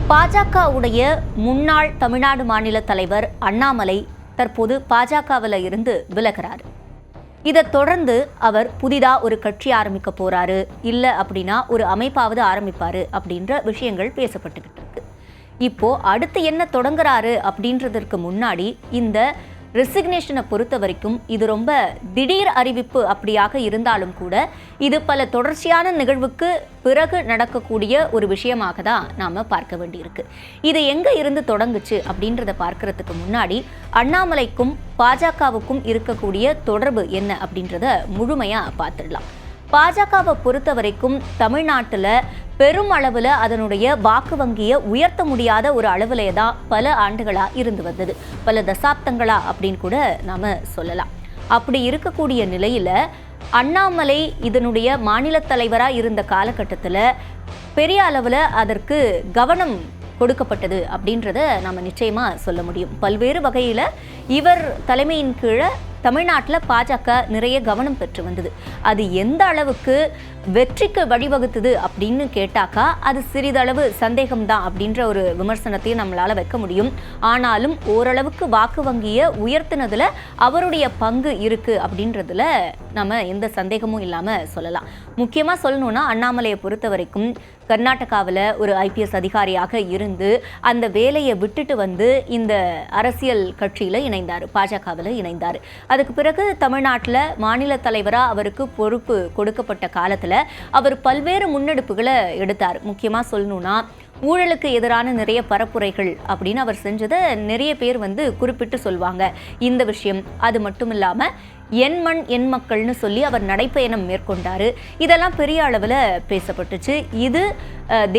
பாஜகவுடைய முன்னாள் தமிழ்நாடு மாநில தலைவர் அண்ணாமலை தற்போது பாஜகவில் இருந்து விலகிறார். இதை தொடர்ந்து அவர் புதிதா ஒரு கட்சி ஆரம்பிக்க போறாரு, இல்லை அப்படின்னா ஒரு அமைப்பாவது ஆரம்பிப்பாரு அப்படின்ற விஷயங்கள் பேசப்பட்டுக்கிட்டு இருக்கு. இப்போ அடுத்து என்ன தொடங்குறாரு அப்படின்றதற்கு முன்னாடி இந்த ரெசிக்னேஷனை பொறுத்த வரைக்கும் இது ரொம்ப திடீர் அறிவிப்பு அப்படியாக இருந்தாலும் கூட இது பல தொடர்ச்சியான நிகழ்வுக்கு பிறகு நடக்கக்கூடிய ஒரு விஷயமாக தான் நாம் பார்க்க வேண்டியிருக்கு. இது எங்கே இருந்து தொடங்குச்சு அப்படின்றத பார்க்கறதுக்கு முன்னாடி அண்ணாமலைக்கும் பாஜகவுக்கும் இருக்கக்கூடிய தொடர்பு என்ன அப்படின்றத முழுமையாக பார்த்துடலாம். பாஜகவை பொறுத்த வரைக்கும் தமிழ்நாட்டில் பெரும் அளவில் அதனுடைய வாக்கு வங்கியை உயர்த்த முடியாத ஒரு அளவிலே தான் பல ஆண்டுகளாக இருந்து வந்தது, பல தசாப்தங்களா அப்படின்னு கூட நாம் சொல்லலாம். அப்படி இருக்கக்கூடிய நிலையில் அண்ணாமலை இதனுடைய மாநில தலைவராக இருந்த காலகட்டத்தில் பெரிய அளவில் அதற்கு கவனம் கொடுக்கப்பட்டது அப்படின்றத நாம் நிச்சயமாக சொல்ல முடியும். பல்வேறு வகையில் இவர் தலைமையின் கீழே தமிழ்நாட்டில் பாஜக நிறைய கவனம் பெற்று வந்தது. அது எந்த அளவுக்கு வெற்றிக்கு வழிவகுத்தது அப்படின்னு கேட்டாக்கா அது சிறிதளவு சந்தேகம்தான் அப்படின்ற ஒரு விமர்சனத்தையும் நம்மளால் வைக்க முடியும். ஆனாலும் ஓரளவுக்கு வாக்கு வங்கியை உயர்த்தினதுல அவருடைய பங்கு இருக்கு அப்படின்றதுல நம்ம எந்த சந்தேகமும் இல்லாமல் சொல்லலாம். முக்கியமாக சொல்லணும்னா அண்ணாமலையை பொறுத்த வரைக்கும் கர்நாடகாவில் ஒரு ஐபிஎஸ் அதிகாரியாக இருந்து அந்த வேலையை விட்டுட்டு வந்து இந்த அரசியல் கட்சியில் இணைந்தார், பாஜகவில் இணைந்தார். அதுக்கு பிறகு தமிழ்நாட்டில் மாநில தலைவராக அவருக்கு பொறுப்பு கொடுக்கப்பட்ட காலத்தில் அவர் பல்வேறு முன்னெடுப்புகளை எடுத்தார். முக்கியமாக சொல்லணும்னா ஊழலுக்கு எதிரான நிறைய பரப்புரைகள் அப்படின்னு அவர் செஞ்சதை நிறைய பேர் குறிப்பிட்டு சொல்லுவாங்க இந்த விஷயம். அது மட்டும் இல்லாமல் என் மண் என் மக்கள்னு சொல்லி அவர் நடைப்பயணம் மேற்கொண்டார். இதெல்லாம் பெரிய அளவில் பேசப்பட்டுச்சு. இது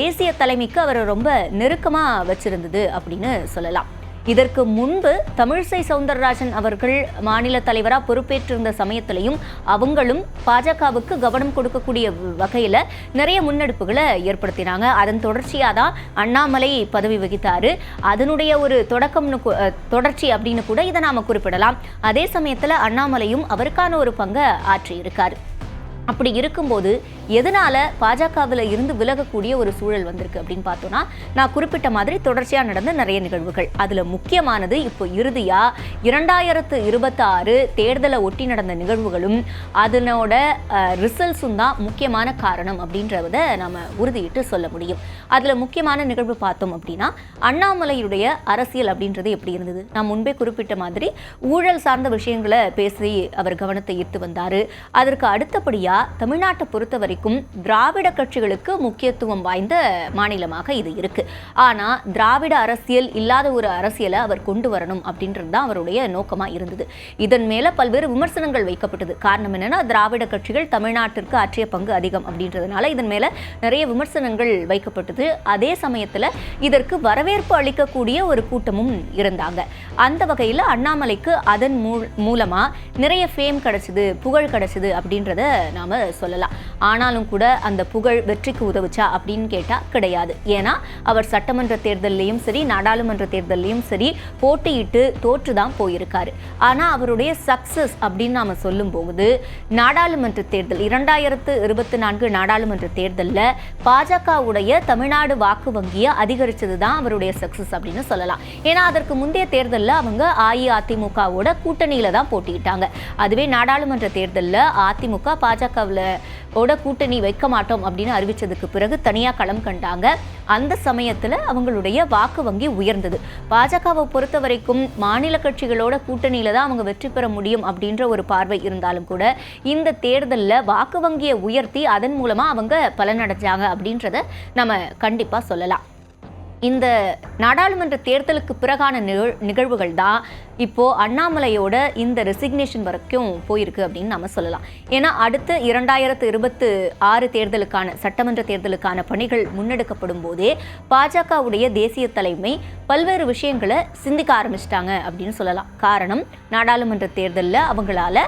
தேசிய தலைமைக்கு அவரை ரொம்ப நெருக்கமாக வச்சிருந்தது அப்படின்னு சொல்லலாம். இதற்கு முன்பு தமிழிசை சவுந்தரராஜன் அவர்கள் மாநில தலைவராக பொறுப்பேற்றிருந்த சமயத்திலையும் அவங்களும் பாஜகவுக்கு கவனம் கொடுக்கக்கூடிய வகையில் நிறைய முன்னெடுப்புகளை ஏற்படுத்தினாங்க. அதன் தொடர்ச்சியாக தான் அண்ணாமலை பதவி வகித்தார். அதனுடைய ஒரு தொடர்ச்சி அப்படின்னு கூட இதை நாம் குறிப்பிடலாம். அதே சமயத்தில் அண்ணாமலையும் அவருக்கான ஒரு பங்கை ஆற்றியிருக்கார். அப்படி இருக்கும்போது எதனால பாஜகவில் இருந்து விலகக்கூடிய ஒரு சூழல் வந்திருக்கு அப்படின்னு பார்த்தோம்னா, நான் குறிப்பிட்ட மாதிரி தொடர்ச்சியாக நடந்த நிறைய நிகழ்வுகள். அதில் முக்கியமானது இப்போ இறுதியாக 2026 தேர்தலை ஒட்டி நடந்த நிகழ்வுகளும் அதனோட ரிசல்ட்ஸும் தான் முக்கியமான காரணம் அப்படின்றத நம்ம உறுதியிட்டு சொல்ல முடியும். அதில் முக்கியமான நிகழ்வு பார்த்தோம் அப்படின்னா அண்ணாமலையுடைய அரசியல் அப்படின்றது எப்படி இருந்தது. நான் முன்பே குறிப்பிட்ட மாதிரி ஊழல் சார்ந்த விஷயங்களை பேசி அவர் கவனத்தை ஈர்த்து வந்தார். அதற்கு அடுத்தபடியாக தமிழ்நாட்டை பொறுத்த வரைக்கும் திராவிட கட்சிகளுக்கு முக்கியத்துவம் வாய்ந்த மாநிலமாக இது இருக்கு. ஆனா திராவிட அரசியல் இல்லாத ஒரு அரசியலை அவர் கொண்டு வரணும் அப்படின்றது தான் அவருடைய நோக்கமா இருந்தது. இதன் மேல பல்வேறு விமர்சனங்கள் வைக்கப்பட்டது. காரணம் என்னன்னா திராவிட கட்சிகள் தமிழ்நாட்டிற்கு ஆற்றிய பங்கு அதிகம் அப்படின்றதுனால இதன் மேல நிறைய விமர்சனங்கள் வைக்கப்பட்டது. அதே சமயத்துல இதற்கு வரவேற்பு அளிக்கக்கூடிய ஒரு கூட்டமும் இருந்தாங்க. அந்த வகையில் அண்ணாமலைக்கு அதன் மூலமா நிறைய ஃபேம் கிடைச்சது, புகழ் கிடைச்சது அப்படின்றத நாம சொல்லலாம். ஆனாலும் கூட அந்த புகழ் வெற்றிக்கு உதவுச்சா அப்படின்னு கேட்டா கிடையாது. ஏன்னா அவர் சட்டமன்ற தேர்தலையும் சரி நாடாளுமன்ற தேர்தலையும் சரி போட்டியிட்டு தோற்றுதான் போயிருக்காரு. ஆனா அவருடைய சக்சஸ் அப்படின்னு நாம சொல்லும் போது நாடாளுமன்ற தேர்தல் 2024 நாடாளுமன்ற தேர்தலில் பாஜகவுடைய தமிழ்நாடு வாக்கு வங்கியை அதிகரிச்சது தான் அவருடைய சக்சஸ் அப்படின்னு சொல்லலாம். ஏன்னா அதற்கு முந்தைய தேர்தலில் அவங்க அஇஅதிமுகவோட கூட்டணியில தான் போட்டியிட்டாங்க. அதுவே நாடாளுமன்ற தேர்தலில் அதிமுக பாஜகவோட கூட்டணி வைக்க மாட்டோம் அப்படின்னு அறிவிச்சதுக்கு பிறகு தனியாக களம் கண்டாங்க. அந்த சமயத்தில் அவங்களுடைய வாக்கு வங்கி உயர்ந்தது. பாஜகவை பொறுத்த வரைக்கும் மாநில கட்சிகளோட கூட்டணியில தான் அவங்க வெற்றி பெற முடியும் அப்படின்ற ஒரு பார்வை இருந்தாலும் கூட இந்த தேர்தலில் வாக்கு வங்கியை உயர்த்தி அதன் மூலமா அவங்க பலனடைஞ்சாங்க அப்படின்றத நம்ம கண்டிப்பா சொல்லலாம். இந்த நாடாளுமன்ற தேர்தலுக்கு பிறகான நிகழ்வுகள் தான் இப்போ அண்ணாமலையோட இந்த ரெசிக்னேஷன் வரைக்கும் போயிருக்கு அப்படின்னு நம்ம சொல்லலாம். ஏன்னா அடுத்து 2026 தேர்தலுக்கான சட்டமன்ற தேர்தலுக்கான பணிகள் முன்னெடுக்கப்படும் போதே பாஜகவுடைய தேசிய தலைமை பல்வேறு விஷயங்களை சிந்திக்க ஆரம்பிச்சிட்டாங்க அப்படின்னு சொல்லலாம். காரணம் நாடாளுமன்ற தேர்தலில் அவங்களால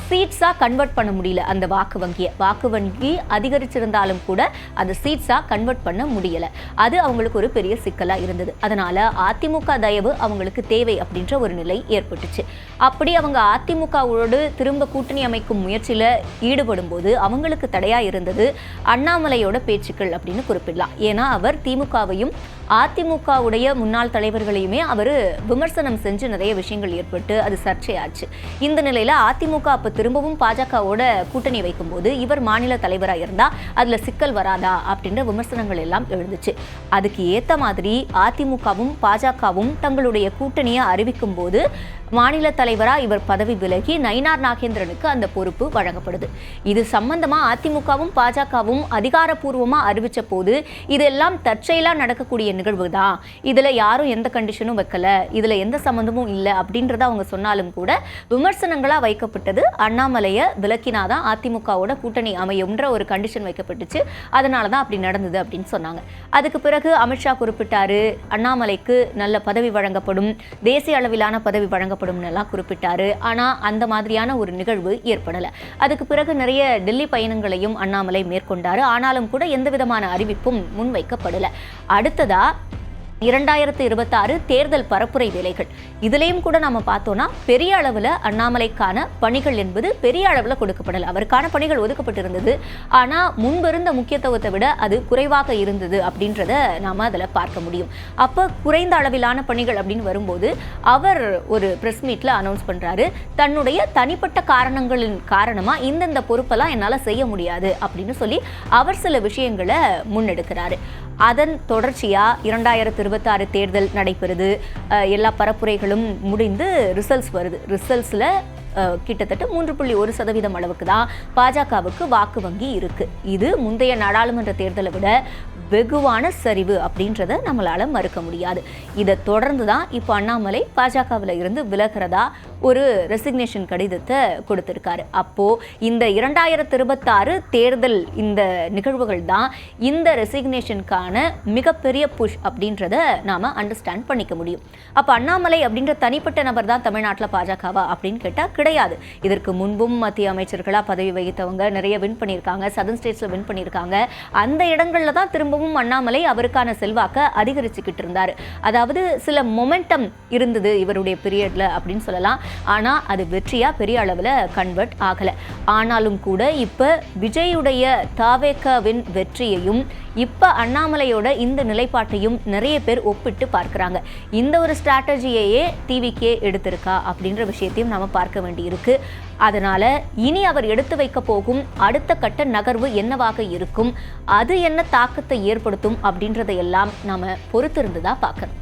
சீட்ஸாக கன்வெர்ட் பண்ண முடியல. அந்த வாக்கு வங்கி அதிகரிச்சிருந்தாலும் கூட அதை சீட்ஸாக கன்வெர்ட் பண்ண முடியலை. அது அவங்களுக்கு ஒரு பெரிய சிக்கலாக இருந்தது. அதனால அதிமுக தயவு அவங்களுக்கு தேவை அப்படின்ற ஒரு நிலை ஏற்பட்டுச்சு. அப்படி அவங்க அதிமுகவோடு திரும்ப கூட்டணி அமைக்கும் முயற்சியில் ஈடுபடும் போது அவங்களுக்கு தடையா இருந்தது அண்ணாமலையோட பேச்சுக்கள் அப்படின்னு குறிப்பிடலாம். ஏன்னா அவர் திமுகவையும் அதிமுகவுடைய முன்னாள் தலைவர்களையுமே அவர் விமர்சனம் செஞ்சு நிறைய விஷயங்கள் ஏற்பட்டு அது சர்ச்சையாச்சு. இந்த நிலையில அதிமுக அப்ப திரும்பவும் பாஜகவோட கூட்டணி வைக்கும்போது இவர் மாநில தலைவராக இருந்தா அதுல சிக்கல் வராதா அப்படின்ற விமர்சனங்கள் எல்லாம் எழுந்துச்சு. அதுக்கு ஏத்த மாதிரி அதிமுகவும் பாஜகவும் தங்களுடைய கூட்டணியை அறிவிக்கும் போது மாநில தலைவரா இவர் பதவி விலகி நயினார் நாகேந்திரனுக்கு அந்த பொறுப்பு வழங்கப்படுது. இது சம்பந்தமா அதிமுகவும் பாஜகவும் அதிகாரப்பூர்வமா அறிவிச்ச போது இதெல்லாம் தற்செயலா நடக்கக்கூடிய நிகழ்வு தான், இதுல யாரும் எந்த கண்டிஷனும் வைக்கல, இதுல எந்த சம்பந்தமும் இல்லை அப்படின்றத அவங்க சொன்னாலும் கூட விமர்சனங்களா வைக்கப்பட்டது அண்ணாமலையை விலக்கினாதான் அதிமுகவோட கூட்டணி அமையும்ன்ற ஒரு கண்டிஷன் வைக்கப்பட்டுச்சு. அதனாலதான் அப்படி நடந்தது அப்படின்னு சொன்னாங்க. அதுக்கு பிறகு அமித்ஷா குறிப்பிட்டாரு, அண்ணாமலைக்கு நல்ல பதவி வழங்கப்படும், தேசிய அளவிலான பதவி வழங்கப்படும் எல்லாம் குறிப்பிட்டாரு. ஆனா அந்த மாதிரியான ஒரு நிகழ்வு ஏற்படல. அதுக்கு பிறகு நிறைய டெல்லி பயணங்களையும் அண்ணாமலை மேற்கொண்டாரு. ஆனாலும் கூட எந்த விதமான அறிவிப்பும் முன்வைக்கப்படல. அடுத்ததா 2026 தேர்தல் பரப்புரை வேலைகள், இதுலேயும் கூட நம்ம பார்த்தோம்னா பெரிய அளவில் அண்ணாமலைக்கான பணிகள் என்பது பெரிய அளவில் கொடுக்கப்படலை. அவருக்கான பணிகள் ஒதுக்கப்பட்டிருந்தது, ஆனால் முன்பிருந்த முக்கியத்துவத்தை விட அது குறைவாக இருந்தது அப்படின்றத நாம் அதில் பார்க்க முடியும். அப்போ குறைந்த அளவிலான பணிகள் அப்படின்னு வரும்போது அவர் ஒரு ப்ரெஸ் மீட்டில் அனௌன்ஸ் பண்ணுறாரு, தன்னுடைய தனிப்பட்ட காரணங்களின் காரணமாக இந்தந்த பொறுப்பெல்லாம் என்னால் செய்ய முடியாது அப்படின்னு சொல்லி அவர் சில விஷயங்களை முன்னெடுக்கிறாரு. அதன் தொடர்ச்சியாக 2026 தேர்தல் நடைபெறுது. எல்லா பரப்புரைகளும் முடிந்து ரிசல்ட்ஸ் வருது. ரிசல்ட்ஸில் கிட்டத்தட்ட 3.1% அளவுக்கு தான் பாஜகவுக்கு வாக்கு வங்கி இருக்கு. இது முந்தைய நாடாளுமன்ற தேர்தலை விட வெகுவான சரிவு அப்படின்றத நம்மளால மறுக்க முடியாது. இதை தொடர்ந்து தான் இப்போ அண்ணாமலை பாஜகவில் இருந்து விலகிறதா ஒரு ரெசிக்னேஷன் கடிதத்தை கொடுத்திருக்காரு. அப்போ இந்த 2026 தேர்தல் இந்த நிகழ்வுகள் தான் இந்த ரெசிக்னேஷனுக்கான மிகப்பெரிய புஷ் அப்படின்றத நாம அண்டர்ஸ்டாண்ட் பண்ணிக்க முடியும். அப்போ அண்ணாமலை அப்படின்ற தனிப்பட்ட நபர் தான் தமிழ்நாட்டில் பாஜகவா அப்படின்னு கேட்டால் கிடையாது. இதற்கு முன்பும் மத்திய அமைச்சர்களாக பதவி வகித்தவங்க நிறைய வின் பண்ணியிருக்காங்க, சதர்ன் ஸ்டேட்ஸில் வின் பண்ணியிருக்காங்க. அந்த இடங்களில் தான் திரும்பவும் அண்ணாமலை அவருக்கான செல்வாக்க அதிகரிச்சுக்கிட்டு இருந்தார். அதாவது சில மொமெண்டம் இருந்தது இவருடைய பீரியட்ல அப்படின்னு சொல்லலாம். ஆனா அது வெற்றியா பெரிய அளவில் கன்வெர்ட் ஆகல. ஆனாலும் கூட இப்ப விஜயுடைய தாவேகாவின் வெற்றியையும் இப்ப அண்ணாமலையோட இந்த நிலைப்பாட்டையும் நிறைய பேர் ஒப்பிட்டு பார்க்கிறாங்க. இந்த ஒரு ஸ்ட்ராட்டஜியையே டிவிக்கே எடுத்திருக்கா அப்படின்ற விஷயத்தையும் நாம பார்க்க வேண்டி இருக்கு. அதனால இனி அவர் எடுத்து வைக்க போகும் அடுத்த கட்ட நகர்வு என்னவாக இருக்கும், அது என்ன தாக்கத்தை ஏற்படுத்தும் அப்படின்றதையெல்லாம் நாம பொறுத்திருந்துதான் பார்க்கணும்.